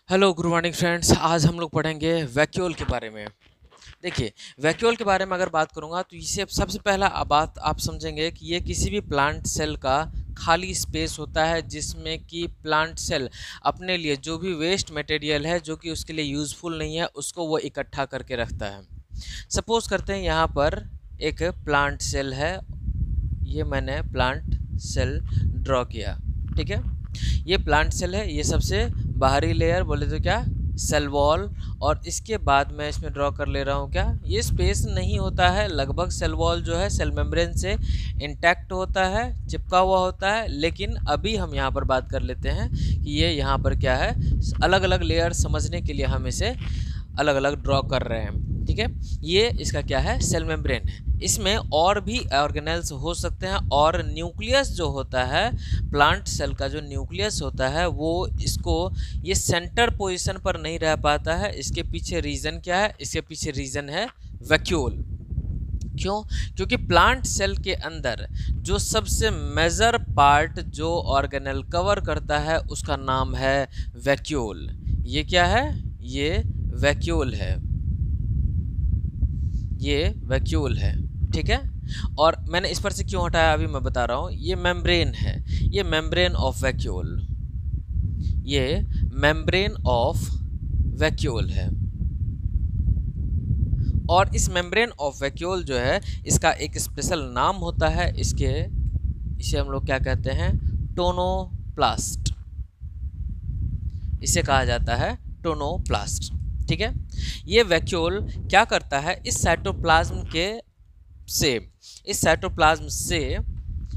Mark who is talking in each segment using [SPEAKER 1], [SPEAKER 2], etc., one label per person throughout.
[SPEAKER 1] Hello good morning friends. आज हम लोग पढ़ेंगे वैक्यूल के बारे में। देखिए, वैक्यूल के बारे में अगर बात करूंगा तो इसे सबसे पहला बात आप समझेंगे कि ये किसी भी प्लांट सेल का खाली स्पेस होता है जिसमें कि प्लांट सेल अपने लिए जो भी वेस्ट मटेरियल है जो कि उसके लिए यूज़फुल नहीं है उसको वो इकट्ठा करके रखता है। सपोज करते हैं यहाँ पर एक प्लांट सेल है, ये मैंने प्लांट सेल ड्रॉ किया, ठीक है। ये प्लांट सेल है, ये सबसे बाहरी लेयर बोले तो क्या, सेल वॉल। और इसके बाद मैं इसमें ड्रॉ कर ले रहा हूँ क्या, ये स्पेस नहीं होता है, लगभग सेल वॉल जो है सेल मेम्ब्रेन से इंटैक्ट होता है, चिपका हुआ होता है। लेकिन अभी हम यहाँ पर बात कर लेते हैं कि ये यहाँ पर क्या है, अलग अलग लेयर समझने के लिए हम इसे अलग अलग ड्रॉ कर रहे हैं, ठीक है। ये इसका क्या है, सेल मेम्ब्रेन है। इसमें और भी ऑर्गेनेल्स हो सकते हैं और न्यूक्लियस जो होता है, प्लांट सेल का जो न्यूक्लियस होता है वो इसको ये सेंटर पोजीशन पर नहीं रह पाता है। इसके पीछे रीज़न क्या है, इसके पीछे रीज़न है वैक्यूल। क्यों? क्योंकि प्लांट सेल के अंदर जो सबसे मेजर पार्ट जो ऑर्गेनेल कवर करता है उसका नाम है वैक्यूल। ये क्या है, ये वैक्यूल है, ये वैक्यूल है, ठीक है। और मैंने इस पर से क्यों हटाया अभी मैं बता रहा हूँ। ये मेम्ब्रेन है, ये मेम्ब्रेन ऑफ वैक्यूल, ये मेम्ब्रेन ऑफ वैक्यूल है। और इस मेम्ब्रेन ऑफ वैक्यूल जो है इसका एक स्पेशल नाम होता है, इसे हम लोग क्या कहते हैं, टोनोप्लास्ट। इसे कहा जाता है टोनोप्लास्ट, ठीक है। ये वैक्यूल क्या करता है, इस साइटोप्लाज्म से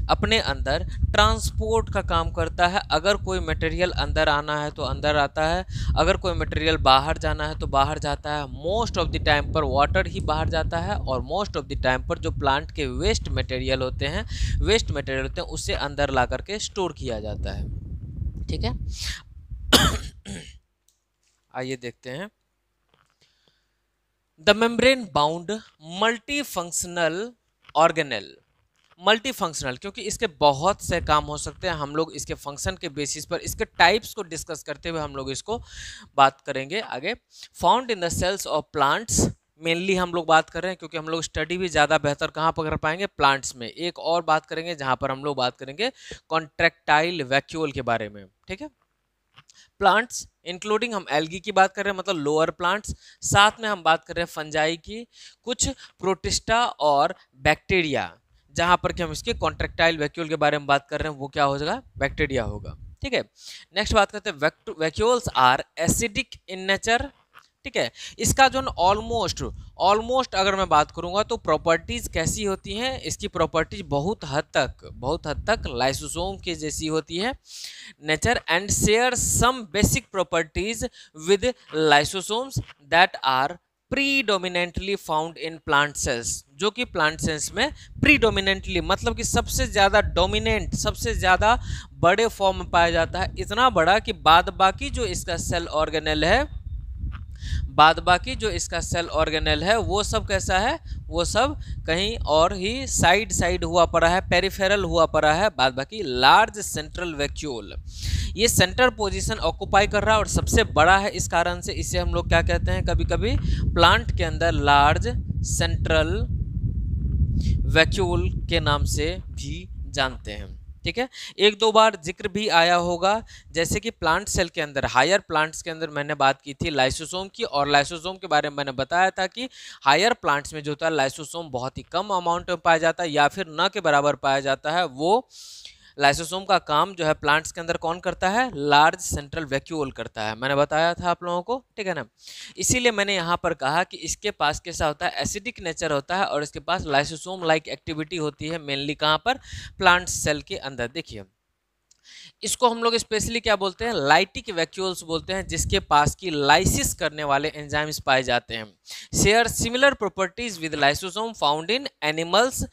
[SPEAKER 1] अपने अंदर ट्रांसपोर्ट का काम करता है। अगर कोई मटेरियल अंदर आना है तो अंदर आता है, अगर कोई मटेरियल बाहर जाना है तो बाहर जाता है। मोस्ट ऑफ द टाइम पर वाटर ही बाहर जाता है और मोस्ट ऑफ द टाइम पर जो प्लांट के वेस्ट मटेरियल होते हैं उससे अंदर ला करके स्टोर किया जाता है, ठीक है। आइए देखते हैं। The membrane bound multifunctional organelle. Multifunctional क्योंकि इसके बहुत से काम हो सकते हैं। हम लोग इसके फंक्शन के बेसिस पर इसके टाइप्स को डिस्कस करते हुए हम लोग इसको बात करेंगे आगे। Found in the cells of plants, mainly हम लोग बात कर रहे हैं क्योंकि हम लोग स्टडी भी ज़्यादा बेहतर कहाँ पर कर पाएंगे, प्लांट्स में। एक और बात करेंगे जहाँ पर हम लोग बात करेंगे कॉन्ट्रैक्टाइल वैक्यूल के बारे में, ठीक है। प्लांट्स इंक्लूडिंग हम एल्गी की बात कर रहे हैं, मतलब लोअर प्लांट्स। साथ में हम बात कर रहे हैं फंजाई की, कुछ प्रोटिस्टा और बैक्टीरिया। जहां पर कि हम इसके कॉन्ट्रैक्टाइल वैक्यूल के बारे में बात कर रहे हैं वो क्या हो जाएगा, बैक्टीरिया होगा, ठीक है। नेक्स्ट बात करते हैं vacuoles are acidic in nature, ठीक है। इसका जो ऑलमोस्ट अगर मैं बात करूंगा तो प्रॉपर्टीज कैसी होती हैं, इसकी प्रॉपर्टीज बहुत हद तक लाइसोसोम के जैसी होती है nature, and share some basic properties with lysosomes that are predominantly found in plant cells. जो कि प्लांट सेल्स में प्रीडोमिनेंटली मतलब कि सबसे ज़्यादा डोमिनेंट, सबसे ज़्यादा बड़े फॉर्म में पाया जाता है। इतना बड़ा कि बाद बाकी जो इसका सेल ऑर्गेनेल है, वो सब कैसा है, वो सब कहीं और ही साइड हुआ पड़ा है, पेरिफेरल हुआ पड़ा है। बाद बाकी लार्ज सेंट्रल वैक्यूल, ये सेंटर पोजीशन ऑक्युपाई कर रहा है और सबसे बड़ा है। इस कारण से इसे हम लोग क्या कहते हैं, कभी कभी प्लांट के अंदर लार्ज सेंट्रल वैक्यूल के नाम से भी जानते हैं, ठीक है। एक दो बार जिक्र भी आया होगा, जैसे कि प्लांट सेल के अंदर, हायर प्लांट्स के अंदर मैंने बात की थी लाइसोसोम की, और लाइसोसोम के बारे में मैंने बताया था कि हायर प्लांट्स में जो होता है लाइसोसोम बहुत ही कम अमाउंट में पाया जाता है या फिर न के बराबर पाया जाता है। वो लाइसोसोम का काम जो है प्लांट्स के अंदर कौन करता है, लार्ज सेंट्रल वैक्यूल करता है, मैंने बताया था आप लोगों को, ठीक है ना। इसीलिए मैंने यहाँ पर कहा कि इसके पास कैसा होता है, एसिडिक नेचर होता है और इसके पास लाइसोसोम लाइक एक्टिविटी होती है, मेनली कहाँ पर, प्लांट सेल के अंदर। देखिए इसको हम लोग स्पेशली क्या बोलते हैं, लाइटिक वैक्यूल्स बोलते हैं, जिसके पास की लाइसिस करने वाले एंजाइम्स पाए जाते हैं। Share similar properties with lysosome found in animals.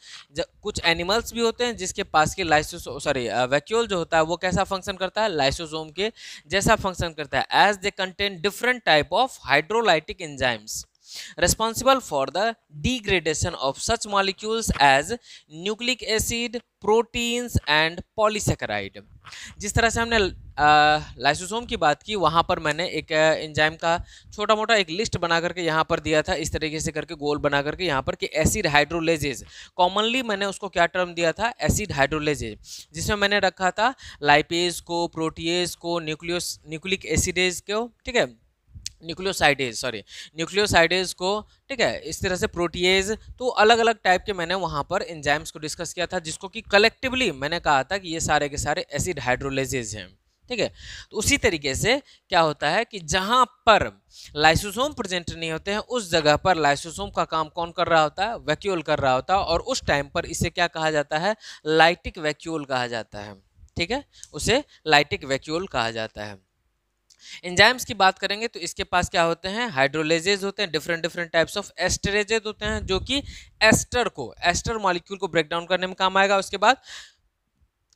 [SPEAKER 1] कुछ एनिमल्स भी होते हैं जिसके पास की वैक्यूल जो होता है वो कैसा फंक्शन करता है, लाइसोसोम के जैसा फंक्शन करता है, as they contain different type of hydrolytic enzymes. responsible for the degradation of such molecules as nucleic acid, proteins and polysaccharide। जिस तरह से हमने लाइसोसोम की बात की, वहां पर मैंने एक एंजाइम का छोटा मोटा एक लिस्ट बना करके यहाँ पर दिया था, इस तरीके से करके गोल बना करके यहाँ पर कि एसिड हाइड्रोलेजेज, कॉमनली मैंने उसको क्या टर्म दिया था, एसिड हाइड्रोलेजेज, जिसमें मैंने रखा था लाइपेज को, प्रोटीएज को, न्यूक्लिक एसिडेज को, ठीक है, न्यूक्लियोसाइडेज को, ठीक है, इस तरह से प्रोटीएज, तो अलग अलग टाइप के मैंने वहां पर एंजाइम्स को डिस्कस किया था, जिसको कि कलेक्टिवली मैंने कहा था कि ये सारे के सारे एसिड हाइड्रोलेजेज हैं, ठीक है। तो उसी तरीके से क्या होता है कि जहां पर लाइसोसोम प्रेजेंट नहीं होते हैं उस जगह पर लाइसोसोम का काम कौन कर रहा होता है, वैक्यूल कर रहा होता है, और उस टाइम पर इसे क्या कहा जाता है, लाइटिक वैक्यूल कहा जाता है, ठीक है, उसे लाइटिक वैक्यूल कहा जाता है। एंजाइम्स की बात करेंगे तो इसके पास क्या होते हैं, हाइड्रोलेजेज होते हैं, डिफरेंट टाइप्स ऑफ एस्टरेजेज होते हैं, जो कि एस्टर मॉलिक्यूल को ब्रेक डाउन करने में काम आएगा। उसके बाद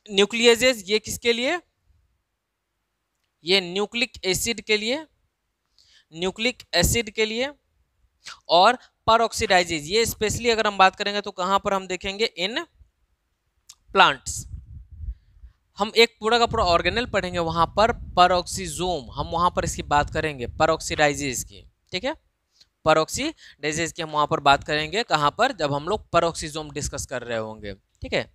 [SPEAKER 1] न्यूक्लियजेज, ये किसके लिए, ये न्यूक्लिक एसिड के लिए, और परऑक्सीडाइजेज, ये स्पेशली अगर हम बात करेंगे तो कहां पर हम देखेंगे, इन प्लांट्स। हम एक पूरा का पूरा ऑर्गेनल पढ़ेंगे, वहां पर परऑक्सीजोम, हम वहां पर इसकी बात करेंगे, परऑक्सीडाइजेज की, ठीक है, परऑक्सीडाइजेज की हम वहां पर बात करेंगे, कहां पर, जब हम लोग परऑक्सीजोम डिस्कस कर रहे होंगे, ठीक है।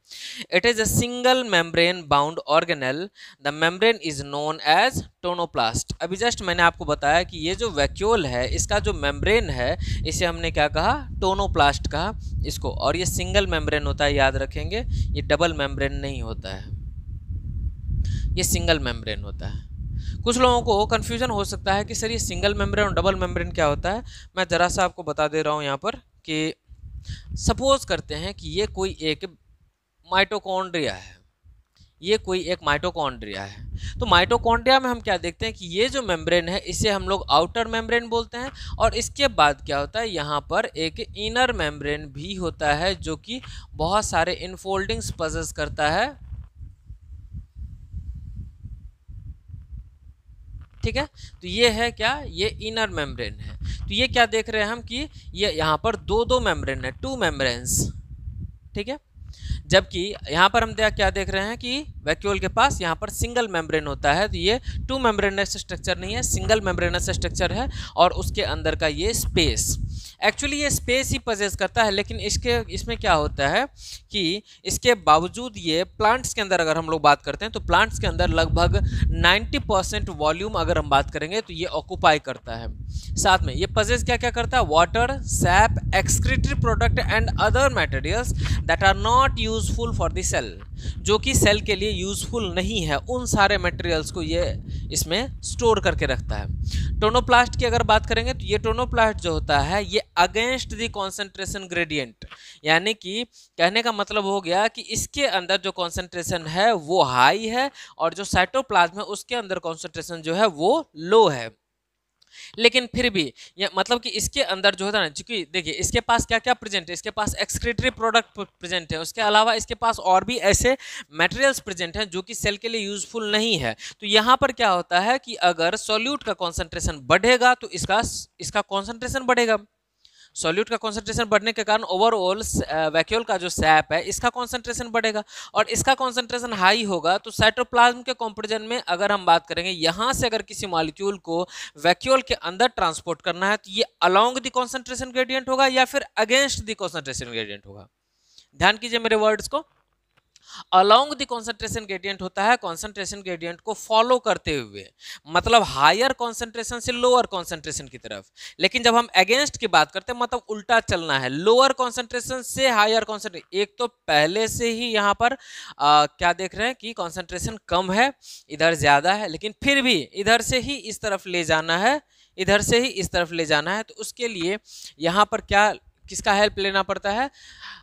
[SPEAKER 1] It is a single membrane bound organelle, the membrane is known as tonoplast. अभी जस्ट मैंने आपको बताया कि ये जो वैक्यूल है, इसका जो मेम्ब्रेन है, इसे हमने क्या कहा, टोनोप्लास्ट कहा इसको, और ये सिंगल मेम्ब्रेन होता है, याद रखेंगे, ये डबल मेम्ब्रेन नहीं होता है, ये सिंगल मेम्ब्रेन होता है। कुछ लोगों को कंफ्यूजन हो सकता है कि सर ये सिंगल मेम्ब्रेन और डबल मेम्ब्रेन क्या होता है। मैं जरा सा आपको बता दे रहा हूँ यहाँ पर कि सपोज करते हैं कि ये कोई एक माइटोकॉन्ड्रिया है, तो माइटोकॉन्ड्रिया में हम क्या देखते हैं कि ये जो मेम्ब्रेन है इसे हम लोग आउटर मेम्ब्रेन बोलते हैं, और इसके बाद क्या होता है, यहाँ पर एक इनर मेम्ब्रेन भी होता है, जो कि बहुत सारे इनफोल्डिंग्स पजेस करता है, ठीक है। तो ये है क्या, ये इनर मेम्ब्रेन है। तो ये क्या देख रहे हैं हम कि ये यहाँ पर दो मेम्ब्रेन है, 2 मेम्ब्रेन्स, ठीक है, जबकि यहाँ पर हम क्या देख रहे हैं कि वैक्यूल के पास यहाँ पर सिंगल मेम्ब्रेन होता है। तो ये 2 मेम्ब्रेनस स्ट्रक्चर नहीं है, सिंगल मेम्ब्रेनस स्ट्रक्चर है, और उसके अंदर का ये स्पेस, एक्चुअली ये स्पेस ही पजेस करता है, लेकिन इसमें क्या होता है कि इसके बावजूद ये प्लांट्स के अंदर अगर हम लोग बात करते हैं तो प्लांट्स के अंदर लगभग 90% वॉल्यूम अगर हम बात करेंगे तो ये ऑक्यूपाई करता है। साथ में ये पजेस क्या क्या करता है, water, sap, excretory product and other materials that are not useful for the cell, जो कि सेल के लिए यूजफुल नहीं है, उन सारे मटेरियल्स को ये इसमें स्टोर करके रखता है। टोनोप्लास्ट की अगर बात करेंगे तो ये टोनोप्लास्ट जो होता है ये अगेंस्ट द कॉन्सेंट्रेशन ग्रेडियंट, यानी कि कहने का मतलब हो गया कि इसके अंदर जो कॉन्सेंट्रेशन है वो हाई है, और जो साइटोप्लाज्म है उसके अंदर कॉन्सेंट्रेशन जो है वो लो है। लेकिन फिर भी ये मतलब कि इसके अंदर जो होता है ना, क्योंकि देखिए इसके पास क्या क्या प्रेजेंट है, इसके पास एक्सक्रीटरी प्रोडक्ट प्रेजेंट है, उसके अलावा इसके पास और भी ऐसे मटेरियल्स प्रेजेंट हैं जो कि सेल के लिए यूजफुल नहीं है। तो यहाँ पर क्या होता है कि अगर सॉल्यूट का कॉन्सेंट्रेशन बढ़ेगा तो इसका कॉन्सेंट्रेशन बढ़ेगा, सॉल्यूट का कॉन्सेंट्रेशन बढ़ने के कारण ओवरऑल वैक्यूल का जो सैप है इसका कॉन्सेंट्रेशन बढ़ेगा, और इसका कॉन्सेंट्रेशन हाई होगा तो साइटोप्लाज्म के कंपैरिजन में अगर हम बात करेंगे, यहाँ से अगर किसी मॉलिक्यूल को वैक्यूल के अंदर ट्रांसपोर्ट करना है तो ये अलोंग द कॉन्सेंट्रेशन ग्रेडियंट होगा या फिर अगेंस्ट द कॉन्सेंट्रेशन ग्रेडियंट होगा। ध्यान कीजिए मेरे वर्ड्स को, अलोंग द कॉन्सेंट्रेशन ग्रेडियंट होता है कॉन्सेंट्रेशन ग्रेडियंट को फॉलो करते हुए, मतलब हायर कॉन्सेंट्रेशन से लोअर कॉन्सेंट्रेशन की तरफ। लेकिन जब हम अगेंस्ट की बात करते हैं मतलब उल्टा चलना है, लोअर कॉन्सेंट्रेशन से हायर कॉन्सेंट्रेशन। एक तो पहले से ही यहाँ पर क्या देख रहे हैं कि कॉन्सेंट्रेशन कम है, इधर ज्यादा है, लेकिन फिर भी इधर से ही इस तरफ ले जाना है, इधर से ही इस तरफ ले जाना है। तो उसके लिए यहाँ पर क्या किसका हेल्प लेना पड़ता है,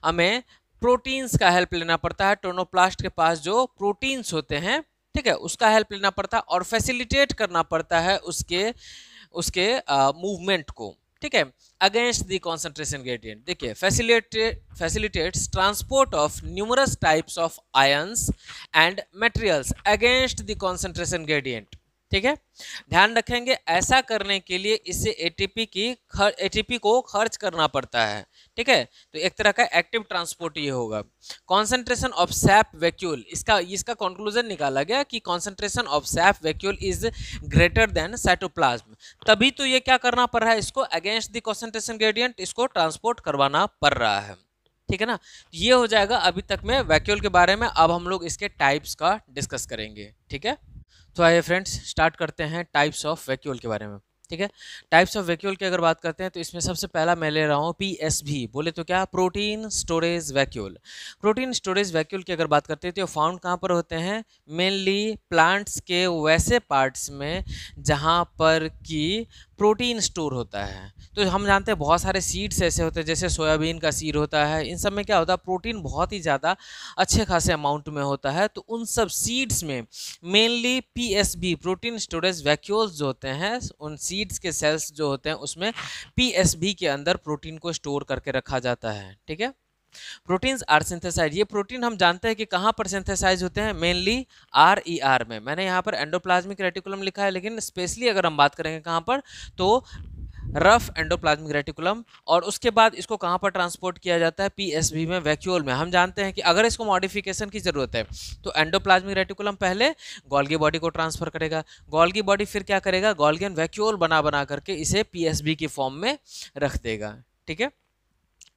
[SPEAKER 1] हमें प्रोटीन्स का हेल्प लेना पड़ता है। टोनोप्लास्ट के पास जो प्रोटीन्स होते हैं, ठीक है, उसका हेल्प लेना पड़ता है और फैसिलिटेट करना पड़ता है उसके मूवमेंट को, ठीक है, अगेंस्ट द कॉन्सेंट्रेशन ग्रेडियंट। देखिए facilitates transport of numerous types of ions and materials against the concentration gradient. ठीक है, ध्यान रखेंगे ऐसा करने के लिए इससे एटीपी को खर्च करना पड़ता है। ठीक है, तो एक तरह का एक्टिव ट्रांसपोर्ट ये होगा। कॉन्सेंट्रेशन ऑफ सैप वैक्यूल, इसका कंक्लूजन निकाला गया कि concentration of SAP vacuole is greater than cytoplasm, तभी तो ये क्या करना पड़ रहा है, इसको अगेंस्ट द कॉन्सेंट्रेशन ग्रेडियंट इसको ट्रांसपोर्ट करवाना पड़ रहा है। ठीक है ना, ये हो जाएगा अभी तक में वैक्यूल के बारे में। अब हम लोग इसके टाइप्स का डिस्कस करेंगे। ठीक है, तो आइए फ्रेंड्स स्टार्ट करते हैं टाइप्स ऑफ वैक्यूल के बारे में। ठीक है, टाइप्स ऑफ वैक्यूल की अगर बात करते हैं तो इसमें सबसे पहला मैं ले रहा हूँ पीएसवी, बोले तो क्या, protein storage vacuole. Protein storage vacuole की अगर बात करते हैं तो फाउंड कहाँ पर होते हैं, मेनली प्लांट्स के वैसे पार्ट्स में जहाँ पर कि प्रोटीन स्टोर होता है। तो हम जानते हैं बहुत सारे सीड्स ऐसे होते हैं, जैसे सोयाबीन का सीड होता है, इन सब में क्या होता है, प्रोटीन बहुत ही ज़्यादा अच्छे खासे अमाउंट में होता है। तो उन सब सीड्स में mainly PSB, protein storage vacuoles जो होते हैं, उन सीड्स के सेल्स जो होते हैं उसमें पीएसबी के अंदर प्रोटीन को स्टोर करके रखा जाता है। ठीक है, प्रोटीन्स आर सिंथेसाइज, ये प्रोटीन हम जानते हैं कि कहाँ पर सिंथेसाइज होते हैं, मेनली आरईआर में। मैंने यहाँ पर एंडोप्लाज्मिक रेटिकुलम लिखा है, लेकिन स्पेशली अगर हम बात करेंगे कहाँ पर, तो रफ एंडोप्लाज्मिक रेटिकुलम, और उसके बाद इसको कहाँ पर ट्रांसपोर्ट किया जाता है, पीएसबी में, वैक्यूल में। हम जानते हैं कि अगर इसको मॉडिफिकेशन की जरूरत है तो एंडोप्लाज्मिक रेटिकुलम पहले गोल्गी बॉडी को ट्रांसफर करेगा, गोल्गी बॉडी फिर क्या करेगा, गोल्गियन वैक्यूल बना बना करके इसे पीएसबी की फॉर्म में रख देगा। ठीक है,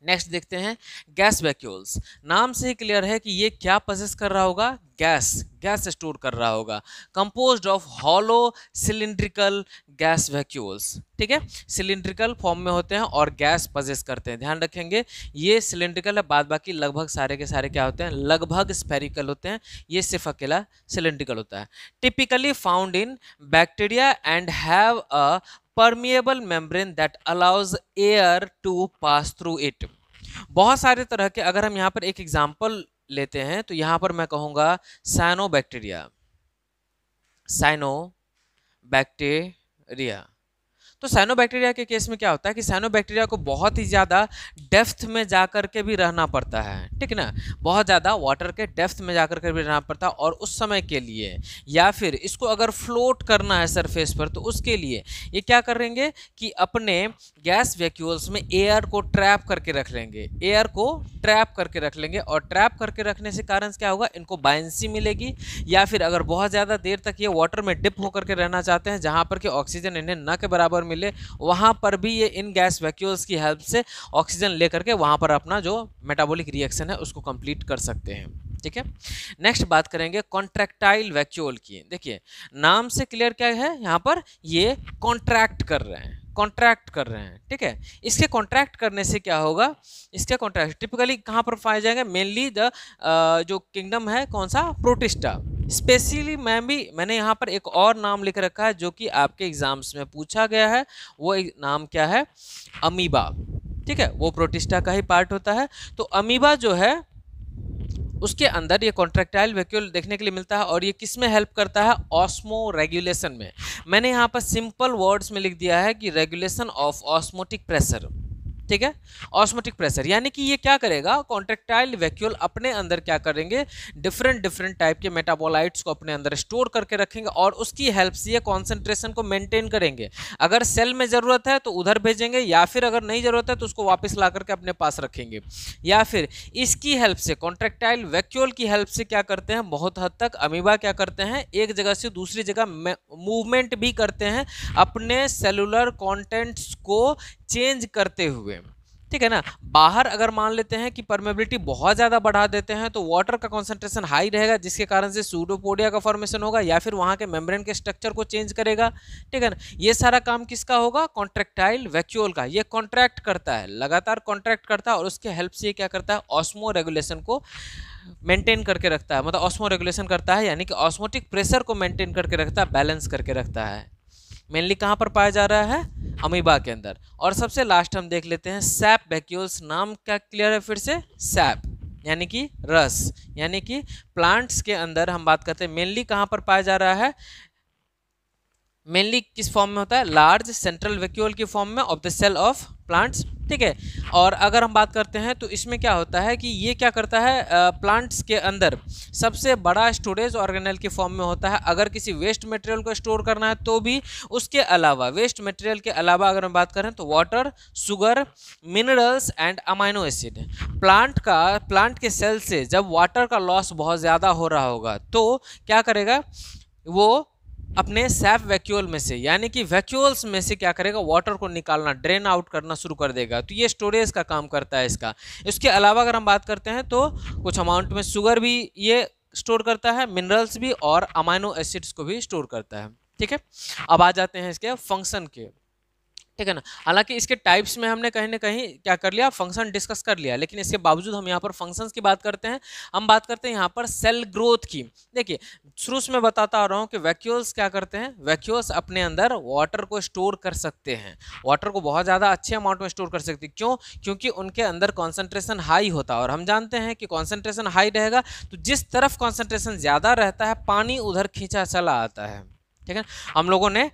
[SPEAKER 1] नेक्स्ट देखते हैं गैस वैक्यूल्स। नाम से ही क्लियर है कि ये क्या पोजेस कर रहा होगा, गैस स्टोर कर रहा होगा, composed of hollow cylindrical gas vacuoles. ठीक है, सिलिंड्रिकल फॉर्म में होते हैं और गैस पोजेस करते हैं। ध्यान रखेंगे ये सिलिंड्रिकल है, बाद बाकी लगभग सारे के सारे क्या होते हैं, लगभग स्फेरिकल होते हैं, ये सिर्फ अकेला सिलिंड्रिकल होता है। Typically found in bacteria and have a permeable membrane that allows air to pass through it. बहुत सारे तरह के, अगर हम यहाँ पर एक एग्जांपल लेते हैं तो यहाँ पर मैं कहूँगा साइनोबैक्टीरिया, साइनोबैक्टीरिया। तो साइनोबैक्टीरिया के केस में क्या होता है कि साइनोबैक्टीरिया को बहुत ही ज़्यादा डेप्थ में जाकर के भी रहना पड़ता है। ठीक है ना, बहुत ज़्यादा वाटर के डेप्थ में जाकर के भी रहना पड़ता है, और उस समय के लिए, या फिर इसको अगर फ्लोट करना है सरफेस पर, तो उसके लिए ये क्या करेंगे कि अपने गैस वैक्यूल्स में एयर को ट्रैप करके रख लेंगे, एयर को ट्रैप करके रख लेंगे। और ट्रैप करके रखने से कारण क्या होगा, इनको बायंसी मिलेगी, या फिर अगर बहुत ज़्यादा देर तक ये वाटर में डिप होकर के रहना चाहते हैं जहाँ पर कि ऑक्सीजन इन्हें न के बराबर मिले, वहाँ पर भी ये इन गैस वैक्यूल्स की हेल्प से ऑक्सीजन लेकर के वहाँ पर अपना जो मेटाबॉलिक रिएक्शन है उसको कंप्लीट कर सकते हैं। ठीक है, नेक्स्ट बात करेंगे कॉन्ट्रैक्टाइल वैक्यूल की। देखिए नाम से क्लियर क्या है, यहाँ पर ये कॉन्ट्रैक्ट कर रहे हैं, कॉन्ट्रैक्ट कर रहे हैं। ठीक है, इसके कॉन्ट्रैक्ट करने से क्या होगा, इसके कॉन्ट्रैक्ट टिपिकली कहाँ पर पाए जाएंगे, मेनली द जो किंगडम है कौन सा, प्रोटिस्टा। स्पेशली मैंने यहाँ पर एक और नाम लिख रखा है जो कि आपके एग्जाम्स में पूछा गया है, वो नाम क्या है, अमीबा। ठीक है, वो प्रोटिस्टा का ही पार्ट होता है। तो अमीबा जो है उसके अंदर ये कॉन्ट्रैक्टाइल वैक्यूल देखने के लिए मिलता है, और ये किस में हेल्प करता है, ऑस्मो रेगुलेशन में। मैंने यहाँ पर सिंपल वर्ड्स में लिख दिया है कि रेगुलेशन ऑफ ऑस्मोटिक प्रेशर। ठीक है, ऑस्मोटिक प्रेशर यानी कि ये क्या करेगा, कॉन्ट्रैक्टाइल वैक्यूल अपने अंदर क्या करेंगे, डिफरेंट टाइप के मेटाबोलाइट्स को अपने अंदर स्टोर करके रखेंगे, और उसकी हेल्प से ये कॉन्सेंट्रेशन को मेंटेन करेंगे। अगर सेल में ज़रूरत है तो उधर भेजेंगे, या फिर अगर नहीं ज़रूरत है तो उसको वापस ला करके अपने पास रखेंगे, या फिर इसकी हेल्प से, कॉन्ट्रैक्टाइल वैक्यूल की हेल्प से क्या करते हैं, बहुत हद तक अमीबा क्या करते हैं, एक जगह से दूसरी जगह मूवमेंट भी करते हैं अपने सेलुलर कॉन्टेंट्स को चेंज करते हुए। ठीक है ना, बाहर अगर मान लेते हैं कि परमेबिलिटी बहुत ज़्यादा बढ़ा देते हैं तो वाटर का कॉन्सेंट्रेशन हाई रहेगा, जिसके कारण से सूडोपोडिया का फॉर्मेशन होगा, या फिर वहाँ के मेम्ब्रेन के स्ट्रक्चर को चेंज करेगा। ठीक है ना, ये सारा काम किसका होगा, कॉन्ट्रैक्टाइल वैक्यूल का। ये कॉन्ट्रैक्ट करता है, लगातार कॉन्ट्रैक्ट करता है, और उसके हेल्प से ये क्या करता है, ऑस्मो रेगुलेशन को मेंटेन करके रखता है। मतलब ऑस्मो रेगुलेशन करता है यानी कि ऑस्मोटिक प्रेशर को मेंटेन करके रखता है, बैलेंस करके रखता है। मेनली कहाँ पर पाया जा रहा है, अमीबा के अंदर। और सबसे लास्ट हम देख लेते हैं सैप वैक्यूल्स। नाम क्या क्लियर है फिर से, सैप यानी कि रस, यानी कि प्लांट्स के अंदर हम बात करते हैं मेनली कहाँ पर पाया जा रहा है, मेनली किस फॉर्म में होता है, लार्ज सेंट्रल वैक्यूल की फॉर्म में of the cell of plants, ठीक है। और अगर हम बात करते हैं तो इसमें क्या होता है कि ये क्या करता है, प्लांट्स के अंदर सबसे बड़ा स्टोरेज ऑर्गेनेल के फॉर्म में होता है। अगर किसी वेस्ट मटेरियल को स्टोर करना है तो भी, उसके अलावा वेस्ट मटेरियल के अलावा अगर हम बात करें तो water, sugar, minerals and amino acid. Plant के सेल से जब वाटर का लॉस बहुत ज़्यादा हो रहा होगा तो क्या करेगा, वो अपने सैप वैक्यूल में से, यानी कि वैक्यूल्स में से क्या करेगा, वाटर को निकालना, ड्रेन आउट करना शुरू कर देगा। तो ये स्टोरेज का काम करता है इसका। इसके अलावा अगर हम बात करते हैं तो कुछ अमाउंट में शुगर भी ये स्टोर करता है, मिनरल्स भी, और अमाइनो एसिड्स को भी स्टोर करता है, ठीक है। अब आ जाते हैं इसके फंक्शन के, ठीक है ना। हालांकि इसके टाइप्स में हमने कहीं ना कहीं क्या कर लिया, फंक्शन डिस्कस कर लिया, लेकिन इसके बावजूद हम यहाँ पर फंक्शंस की बात करते हैं। हम बात करते हैं यहाँ पर सेल ग्रोथ की। देखिए, शुरू में बताता आ रहा हूँ कि वैक्यूल्स क्या करते हैं, वैक्यूल्स अपने अंदर वाटर को स्टोर कर सकते हैं, वाटर को बहुत ज़्यादा अच्छे अमाउंट में स्टोर कर सकते हैं। क्यों? क्योंकि उनके अंदर कॉन्सेंट्रेशन हाई होता है, और हम जानते हैं कि कॉन्सेंट्रेशन हाई रहेगा तो जिस तरफ कॉन्सेंट्रेशन ज़्यादा रहता है पानी उधर खींचा चला आता है, ठीक है। हम लोगों ने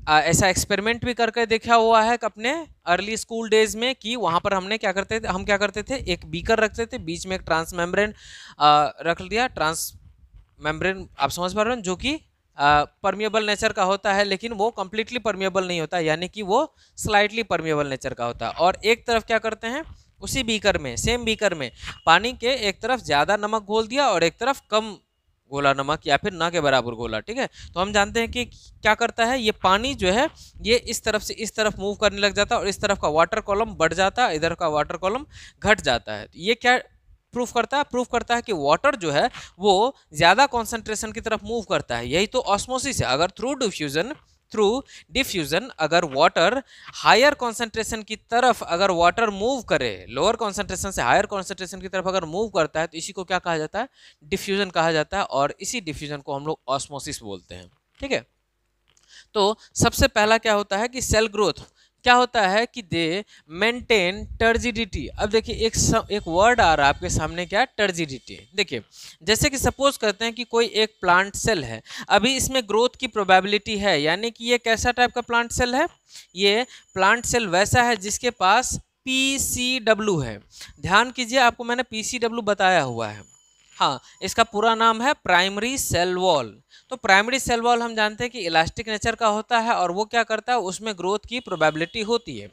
[SPEAKER 1] ऐसा एक्सपेरिमेंट भी करके देखा हुआ है अपने अर्ली स्कूल डेज में, कि वहाँ पर हमने क्या करते थे, एक बीकर रखते थे, बीच में एक ट्रांस मेम्ब्रेन रख लिया। ट्रांस मेम्ब्रेन आप समझ पा रहे हो, जो कि परमिएबल नेचर का होता है, लेकिन वो कम्प्लीटली परमिएबल नहीं होता, यानी कि वो स्लाइटली परमिएबल नेचर का होता है। और एक तरफ क्या करते हैं, उसी बीकर में, सेम बीकर में पानी के एक तरफ ज़्यादा नमक घोल दिया और एक तरफ कम घोला नमक, या फिर ना के बराबर घोला, ठीक है। तो हम जानते हैं कि क्या करता है, ये पानी जो है ये इस तरफ से इस तरफ मूव करने लग जाता है, और इस तरफ का वाटर कॉलम बढ़ जाता है, इधर का वाटर कॉलम घट जाता है। ये क्या प्रूफ करता है कि वाटर जो है वो ज़्यादा कॉन्सेंट्रेशन की तरफ मूव करता है। यही तो ऑस्मोसिस है। अगर थ्रू डिफ्यूजन अगर वाटर हायर कॉन्सेंट्रेशन की तरफ अगर वाटर मूव करे, लोअर कॉन्सेंट्रेशन से हायर कॉन्सेंट्रेशन की तरफ अगर मूव करता है तो इसी को क्या कहा जाता है, डिफ्यूजन कहा जाता है, और इसी डिफ्यूजन को हम लोग ऑस्मोसिस बोलते हैं, ठीक है। तो सबसे पहला क्या होता है कि सेल ग्रोथ क्या होता है कि दे मेंटेन टर्जिडिटी। अब देखिए एक वर्ड आ रहा है आपके सामने, क्या, टर्जिडिटी। देखिए, जैसे कि सपोज करते हैं कि कोई एक प्लांट सेल है, अभी इसमें ग्रोथ की प्रोबेबिलिटी है, यानी कि ये कैसा टाइप का प्लांट सेल है, ये प्लांट सेल वैसा है जिसके पास PCW है। ध्यान कीजिए, आपको मैंने PCW बताया हुआ है। हाँ, इसका पूरा नाम है प्राइमरी सेल वॉल। तो प्राइमरी सेल वॉल हम जानते हैं कि इलास्टिक नेचर का होता है, और वो क्या करता है, उसमें ग्रोथ की प्रोबेबिलिटी होती है।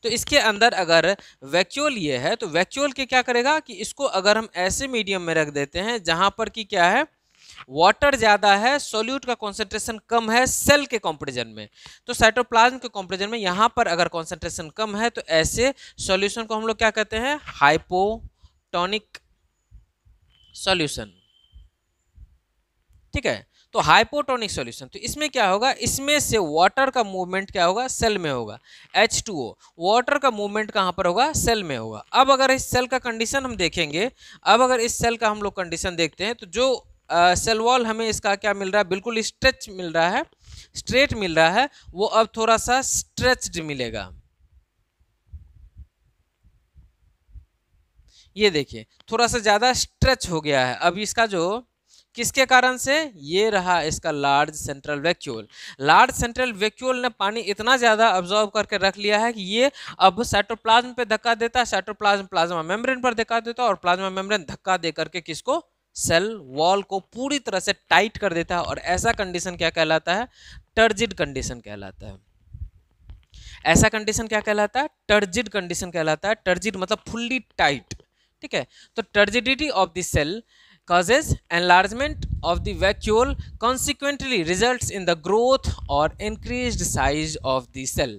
[SPEAKER 1] तो इसके अंदर अगर वैक्यूल ये है तो वैक्यूल के क्या करेगा कि इसको अगर हम ऐसे मीडियम में रख देते हैं जहां पर कि क्या है, वाटर ज़्यादा है, सोल्यूट का कॉन्सेंट्रेशन कम है सेल के कंपैरिजन में, तो साइटोप्लाज्म के कंपैरिजन में यहाँ पर अगर कॉन्सेंट्रेशन कम है तो ऐसे सॉल्यूशन को हम लोग क्या कहते हैं, हाइपोटोनिक सॉल्यूशन, ठीक है। तो हाइपोटोनिक सॉल्यूशन, तो इसमें क्या होगा, इसमें से वाटर का मूवमेंट क्या होगा, सेल में होगा। H2O, वाटर का मूवमेंट कहाँ पर होगा, सेल में होगा। अब अगर इस सेल का कंडीशन हम देखेंगे, अब अगर इस सेल का हम लोग कंडीशन देखते हैं तो जो सेल वॉल हमें इसका क्या मिल रहा है, बिल्कुल स्ट्रेच मिल रहा है, स्ट्रेट मिल रहा है, वो अब थोड़ा सा स्ट्रेच्ड मिलेगा। ये देखिए थोड़ा सा ज़्यादा स्ट्रेच हो गया है। अब इसका जो किसके कारण से, ये रहा इसका large central vacuole. Large central vacuole ने पानी इतना ज़्यादा अब्जॉर्व करके रख लिया है कि ये अब साइटोप्लाज्म पे धक्का देता है, साइटोप्लाज्म प्लाज्मा मेम्ब्रेन पर धक्का देता है, और प्लाज्मा मेम्ब्रेन धक्का दे करके किसको, सेल वॉल को पूरी तरह से टाइट कर देता है। और ऐसा कंडीशन क्या कहलाता है, टर्जिड कंडीशन कहलाता है। ऐसा कंडीशन क्या कहलाता है, टर्जिड कंडीशन कहलाता है। टर्जिड मतलब फुल्ली टाइट, ठीक है। तो turgidity of the cell causes enlargement of the vacuole, consequently results in the growth or increased size of the cell,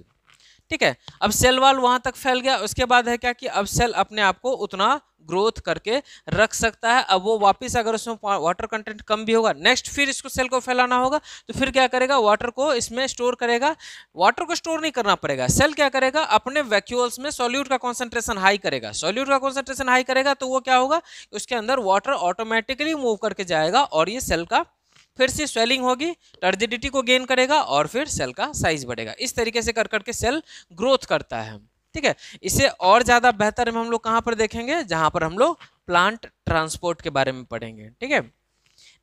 [SPEAKER 1] ठीक है। अब सेल वॉल वहां तक फैल गया, उसके बाद है क्या कि अब सेल अपने आप को उतना ग्रोथ करके रख सकता है। अब वो वापस अगर उसमें वाटर कंटेंट कम भी होगा, नेक्स्ट फिर इसको सेल को फैलाना होगा, तो फिर क्या करेगा, वाटर को इसमें स्टोर करेगा। वाटर को स्टोर नहीं करना पड़ेगा, सेल क्या करेगा, अपने वैक्यूल्स में सॉल्यूट का कॉन्सेंट्रेशन हाई करेगा। सॉल्यूट का कॉन्सेंट्रेशन हाई करेगा तो वो क्या होगा, उसके अंदर वाटर ऑटोमेटिकली मूव करके जाएगा, और ये सेल का फिर से स्वेलिंग होगी, टर्जिडिटी को गेन करेगा, और फिर सेल का साइज बढ़ेगा। इस तरीके से कर करके सेल ग्रोथ करता है, ठीक है। इसे और ज़्यादा बेहतर में हम लोग कहाँ पर देखेंगे, जहाँ पर हम लोग प्लांट ट्रांसपोर्ट के बारे में पढ़ेंगे, ठीक है।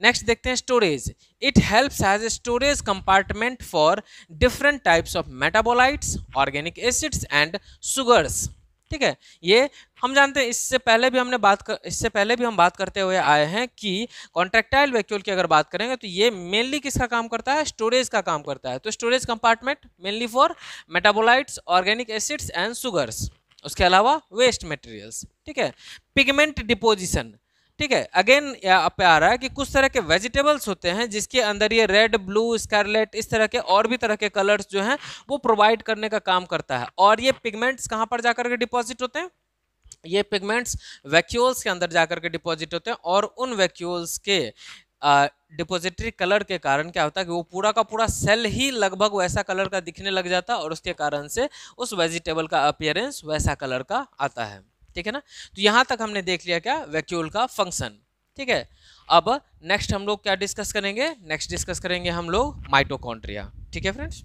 [SPEAKER 1] नेक्स्ट देखते हैं storage. It helps as a storage compartment for different types of metabolites, organic acids and sugars. ठीक है, ये हम जानते हैं, इससे पहले भी हम बात करते हुए आए हैं कि कॉन्ट्रैक्टाइल वैक्यूल की अगर बात करेंगे तो ये मेनली किसका काम करता है, स्टोरेज का काम करता है। तो storage compartment mainly for metabolites, organic acids and sugars, उसके अलावा वेस्ट मटेरियल्स। ठीक है, पिगमेंट डिपोजिशन। ठीक है, अगेन यहाँ पे आ रहा है कि कुछ तरह के वेजिटेबल्स होते हैं जिसके अंदर ये रेड, ब्लू, स्कारलेट, इस तरह के और भी तरह के कलर्स जो हैं वो प्रोवाइड करने का काम करता है। और ये पिगमेंट्स कहाँ पर जाकर के डिपॉजिट होते हैं, ये पिगमेंट्स वैक्यूल्स के अंदर जाकर के डिपॉजिट होते हैं। और उन वैक्यूल्स के डिपोजिटरी कलर के कारण क्या होता है कि वो पूरा का पूरा सेल ही लगभग वैसा कलर का दिखने लग जाता है और उसके कारण से उस वेजिटेबल का अपीयरेंस वैसा कलर का आता है। ठीक है ना, तो यहाँ तक हमने देख लिया क्या, वैक्यूल का फंक्शन। ठीक है, अब नेक्स्ट हम लोग क्या डिस्कस करेंगे, नेक्स्ट डिस्कस करेंगे हम लोग माइटोकॉन्ड्रिया। ठीक है फ्रेंड्स।